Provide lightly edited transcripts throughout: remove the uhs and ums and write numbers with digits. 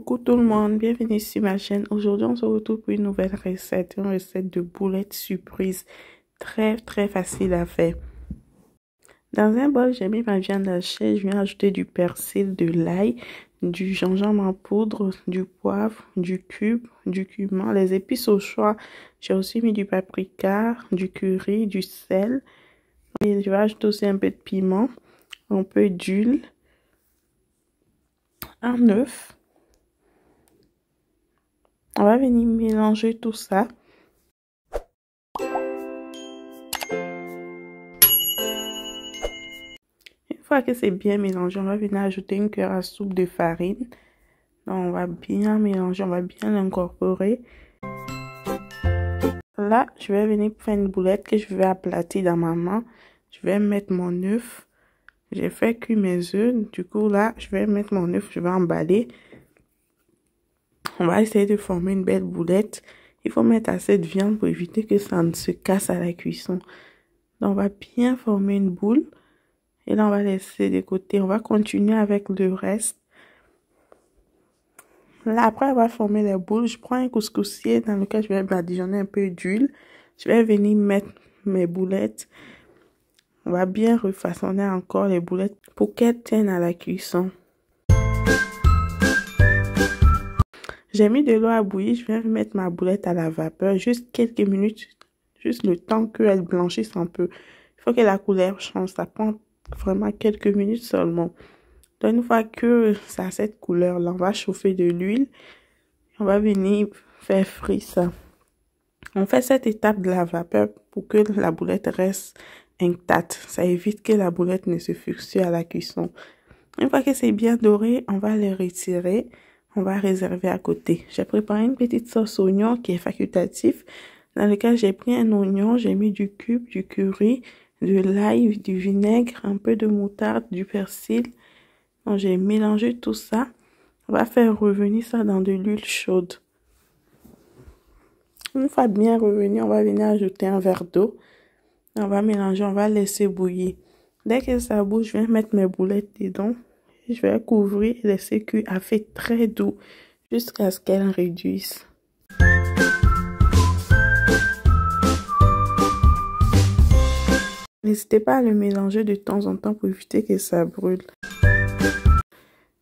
Coucou tout le monde, bienvenue sur ma chaîne. Aujourd'hui, on se retrouve pour une nouvelle recette, une recette de boulettes surprise. Très facile à faire. Dans un bol, j'ai mis ma viande hachée, je viens ajouter du persil, de l'ail, du gingembre en poudre, du poivre, du cube, du cumin, les épices au choix. J'ai aussi mis du paprika, du curry, du sel. Et je vais ajouter aussi un peu de piment, un peu d'huile, un œuf. On va venir mélanger tout ça. Une fois que c'est bien mélangé, on va venir ajouter une cuillère à soupe de farine. Donc, on va bien mélanger, on va bien l'incorporer. Là, je vais venir faire une boulette que je vais aplatir dans ma main. Je vais mettre mon œuf. J'ai fait cuire mes œufs. Du coup, là, je vais mettre mon œuf, je vais emballer. On va essayer de former une belle boulette. Il faut mettre assez de viande pour éviter que ça ne se casse à la cuisson. Donc, on va bien former une boule. Et là, on va laisser de côté. On va continuer avec le reste. Là, après avoir formé les boules, je prends un couscoussier dans lequel je vais badigeonner un peu d'huile. Je vais venir mettre mes boulettes. On va bien refaçonner encore les boulettes pour qu'elles tiennent à la cuisson. J'ai mis de l'eau à bouillir. Je vais mettre ma boulette à la vapeur. Juste quelques minutes. Juste le temps qu'elle blanchisse un peu. Il faut que la couleur change. Ça prend vraiment quelques minutes seulement. Donc, une fois que ça a cette couleur-là, on va chauffer de l'huile. On va venir faire frire ça. On fait cette étape de la vapeur pour que la boulette reste intacte. Ça évite que la boulette ne se fixe à la cuisson. Une fois que c'est bien doré, on va les retirer. On va réserver à côté. J'ai préparé une petite sauce oignon qui est facultative. Dans lequel j'ai pris un oignon, j'ai mis du cube, du curry, de l'ail, du vinaigre, un peu de moutarde, du persil. Donc, j'ai mélangé tout ça. On va faire revenir ça dans de l'huile chaude. Une fois bien revenu, on va venir ajouter un verre d'eau. On va mélanger, on va laisser bouillir. Dès que ça bouge, je vais mettre mes boulettes dedans. Je vais couvrir et laisser cuire à feu très doux jusqu'à ce qu'elles réduisent. N'hésitez pas à le mélanger de temps en temps pour éviter que ça brûle.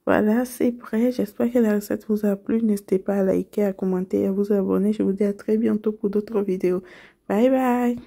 Voilà, c'est prêt. J'espère que la recette vous a plu. N'hésitez pas à liker, à commenter et à vous abonner. Je vous dis à très bientôt pour d'autres vidéos. Bye bye!